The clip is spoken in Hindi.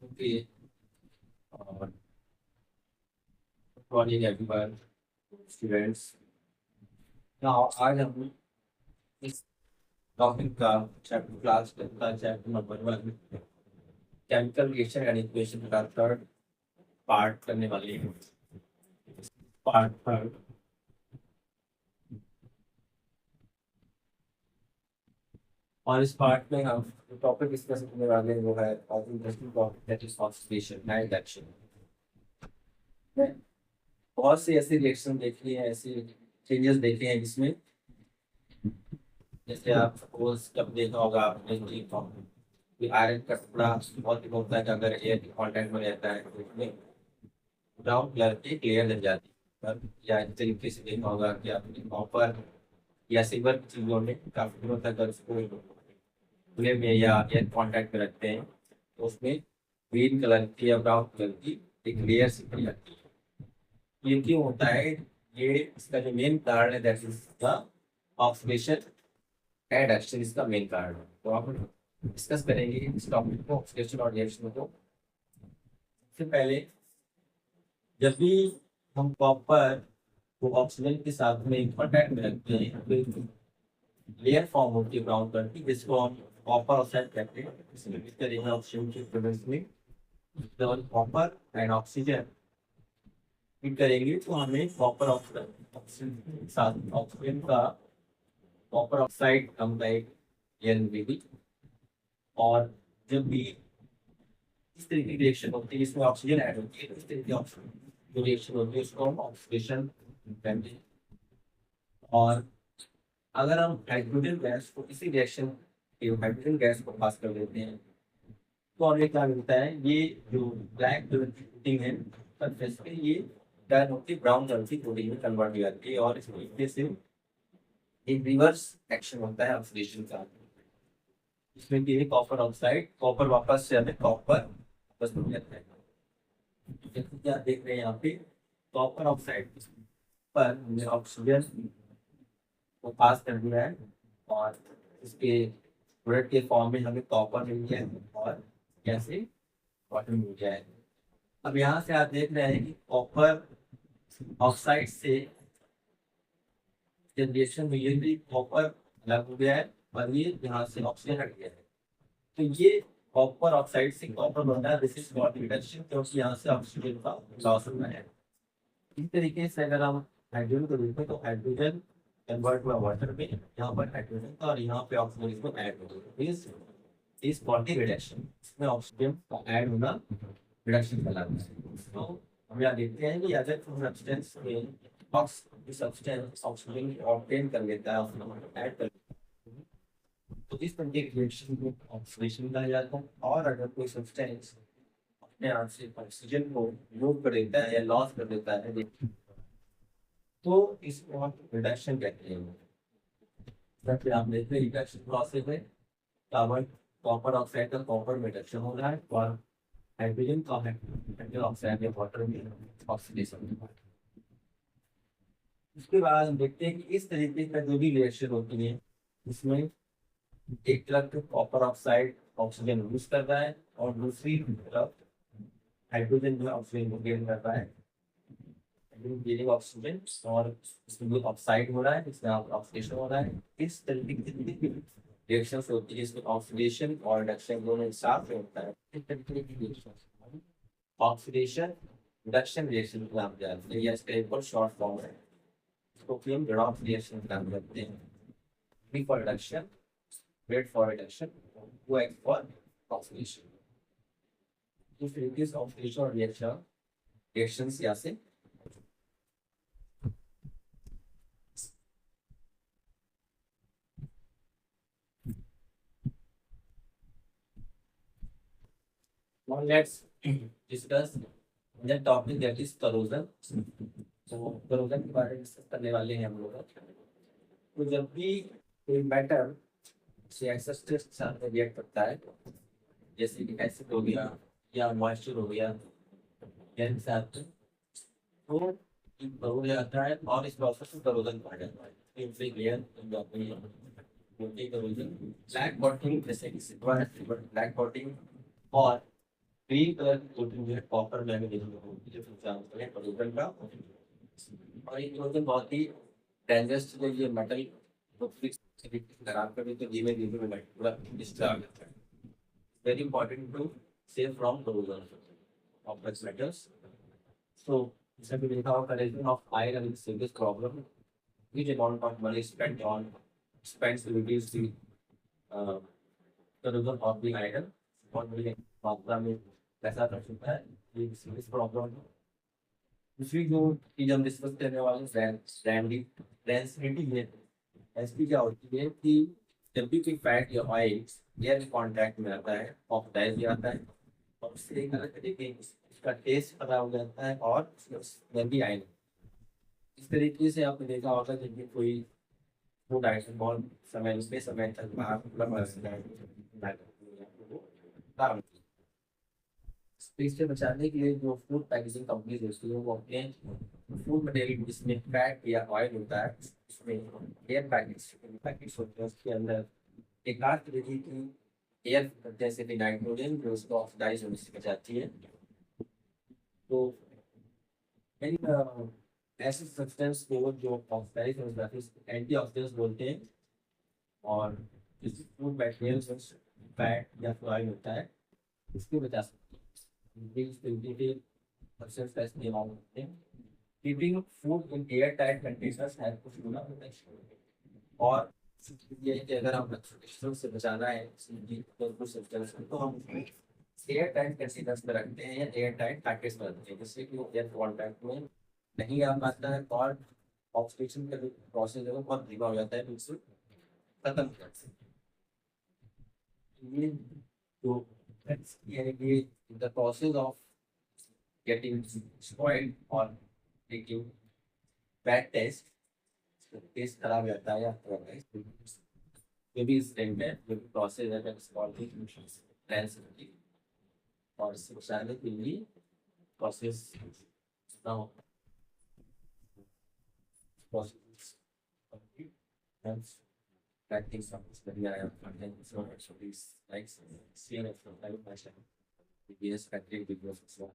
Okay. Good morning everyone, students. Now आज हम इस टॉपिक का चैप्टर क्लास का chapter number 1 chemical reaction and equation का थर्ड पार्ट करने वाले हैं। Part third. और इस पार्ट में हम जो टॉपिक डिस्कस करने वाले हैं वो है बहुत interesting topic that is oxidation and reaction. बहुत से ऐसे रिएक्शन देखे हैं, ऐसे चेंजेस देखे हैं जिसमें जैसे आप सपोज कब देखा होगा आपने कि आयरन का टुकड़ा बहुत ही होता है कि अगर एयर के कांटेक्ट में रहता है तो उसमें ब्राउन कलर की लेयर लग जाती है। या इस तरीके से देखा होगा कि आपने कॉपर या सिल्वर की चीजों में काफी दिनों तक अगर उसको खुले में या एयर कांटेक्ट में रखते हैं तो उसमें ग्रीन कलर की या ब्राउन कलर की एक लेयर सी पड़ जाती है। ये क्यों होता है? ये इसका जो मेन कारण है that is the oxidation and action, इसका मेन कारण है। तो आप डिस्कस करेंगे इस टॉपिक को, ऑक्सीडेशन और रिएक्शन को। सबसे पहले जब भी हम कॉपर को ऑक्सीजन के साथ में कांटेक्ट में रखते हैं तो एक लेयर फॉर्म होती है ब्राउन कलर की, जिसको हम कॉपर ऑक्साइड कहते हैं। इसमें इस तरीके ऑक्सीजन के प्रेजेंस में जब कॉपर एंड ऑक्सीजन हीट करेंगे तो हमें कॉपर ऑक्सीजन के साथ ऑक्सीजन का कॉपर ऑक्साइड हम का एक लेयर मिलेगी। और जब भी इस तरीके की रिएक्शन होती है जिसमें ऑक्सीजन ऐड होती है, इस तरीके की ऑक्सीजन जो रिएक्शन होती है उसको हम ऑक्सीडेशन कहते हैं। और अगर हम हाइड्रोजन गैस को इसी रिएक्शन हाइड्रोजन गैस को पास कर देते हैं तो हमें क्या मिलता है? ये जो ब्लैक कलर की कोटिंग है सरफेस पे, ये टर्न होती है ब्राउन कलर की कोटिंग में कन्वर्ट हो जाती है। और इस तरीके से एक रिवर्स एक्शन होता है ऑक्सीडेशन का, इसमें कि कॉपर ऑक्साइड कॉपर वापस से हमें कॉपर वापस मिल जाता है। जैसे कि आप देख रहे हैं यहाँ पे कॉपर ऑक्साइड पर हमने ऑक्सीजन को पास कर दिया है और इसके प्रोडक्ट के फॉर्म में हमें कॉपर मिल गया है और कैसे वाटर मिल गया है। अब यहाँ से आप देख रहे हैं कि कॉपर ऑक्साइड से जनरेशन में ये भी कॉपर अलग हो गया है और ये यहाँ से ऑक्सीजन हट गया है। तो ये कॉपर ऑक्साइड से कॉपर बनता है, दिस इज कॉल्ड रिडक्शन, क्योंकि यहाँ से ऑक्सीजन का लॉस हुआ है। इस तरीके से अगर हम हाइड्रोजन को देखें तो हाइड्रोजन कन्वर्ट हुआ वाटर में, यहाँ पर हाइड्रोजन का और यहाँ पे ऑक्सीजन इसमें ऐड हो गया। इस कॉल्ड रिडक्शन, इसमें ऑक्सीजन का ऐड होना रिडक्शन कहलाता है। तो हम यहाँ देखते हैं कि अगर सब्सटेंस में सब्सटेंस ऑक्सीजन ऑब्टेन कर लेता है, ऐड कर, तो इस तरीके की रिएक्शन को ऑक्सीडेशन कहा जाता है। और अगर कोई सब्सटेंस अपने आप से ऑक्सीजन को रिमूव कर देता है या लॉस कर देता है तो इसको हम रिडक्शन कहते हैं। जैसे आप देखते हैं रिडक्शन प्रोसेस में कार्बन कॉपर ऑक्साइड का कॉपर में रिडक्शन हो रहा है और हाइड्रोजन का हाइड्रोजन ऑक्साइड या वाटर में ऑक्सीडेशन हो रहा है। उसके बाद हम देखते हैं कि इस तरीके का जो भी रिएक्शन होती है इसमें एक तरफ कॉपर ऑक्साइड ऑक्सीजन यूज कर रहा है और दूसरी तरफ हाइड्रोजन जो है ऑक्सीजन को गेन कर रहा है, गेनिंग ऑक्सीजन। और इसमें जो ऑक्साइड हो रहा है इसमें ऑक्सीडेशन हो रहा है। इस तरीके की रिएक्शंस होती है इसमें ऑक्सीडेशन और रिडक्शन दोनों एक साथ में होता है। इस तरीके की रिएक्शन ऑक्सीडेशन रिडक्शन रिएक्शन का नाम जानते हैं या इसका एक और शॉर्ट फॉर्म है, इसको कि हम रेडॉक्स रिएक्शन का नाम रखते हैं। B for reduction, red for reduction, OX for oxidation। इस तरीके से ऑक्सीडेशन और रिएक्शंस यहाँ से now let's discuss the topic that is corrosion। तो corrosion के बारे में डिस्कस करने वाले हैं हम लोग। तो जब भी कोई मैटर से एक्सेस के साथ रिएक्ट करता है, जैसे कि एसिड हो गया या मॉइस्चर हो गया या के साथ, तो हो जाता है और इस प्रोसेस को करोजन कहा जाता है। इनसे क्लियर करोजन ब्लैक बॉटिंग, जैसे कि सिल्वर ब्लैक बॉटिंग और ग्रीन कलर की कोटिंग जो है कॉपर लैमिनेशन होती है प्रदूषण का। और ये प्रदूषण बहुत ही डेंजरस चीज है, ये मेटल को फिक्स खराब कर देते, धीमे धीमे मेटल पूरा डिस्ट्रॉय हो जाता है। Very important to save from corrosion of such metals. So जैसा कि लिखा हुआ corrosion of iron is the biggest problem. Huge amount of money spent to reduce the uh, corrosion of the iron। बहुत बड़ी मात्रा में पैसा खर्च होता है इस प्रॉब्लम। दूसरी जो चीज हम डिस्कस करने वाले हैं डेंसिटी है। डेंसिटी क्या होती है कि जब भी कोई फैट या ऑयल एयर कांटेक्ट में आता है ऑक्सीडाइज हो जाता है और उससे एक अलग तरीके उसका टेस्ट खराब हो जाता है और गंदी आएगी। इस तरीके से आपने देखा होगा जब भी कोई फूड आइटम बहुत समय तक बाहर स्पेस से बचाने के लिए जो फूड पैकेजिंग कंपनीज होती है वो अपने फूड मटेरियल जिसमें फैट या ऑयल होता है उसमें एयर पैकेट्स होते हैं उसके अंदर एक आध तरीके की एयर जैसे कि नाइट्रोजन जो उसको ऑक्सीडाइज होने से बचाती है। तो इन ऐसे सब्सटेंस को जो ऑक्सीडाइज हो जाती है एंटीऑक्सीडेंट्स बोलते हैं। और जिस फूड मटेरियल फैट या ऑयल होता है इसको बचा सकते हैं। These substances may not be keeping food in airtight containers has कुछ गुना और ये है कि अगर हम रेस्ट्रिक्शन से बचाना है तो कुछ सब्सटेंस तो हम एयर टाइट कंटेनर्स में रखते हैं या एयर टाइट पैकेट्स में रखते हैं जिससे कि वो एयर कॉन्टैक्ट में नहीं आ पाता है और ऑक्सीडेशन का जो प्रोसेस है वो बहुत धीमा हो जाता है बिल्कुल खत्म हो जाता है। ये जो ये है कि the process of getting spoiled or making bad taste, taste खराब हो जाता है या जो भी इस टाइम में जो प्रोसेस है दैट इज कॉल्ड ट्रांसफर और इससे बचाने के लिए प्रोसेस ना हो process hence practicing some study I have content so actually likes seeing it from time to time. Yes, I think videos as well.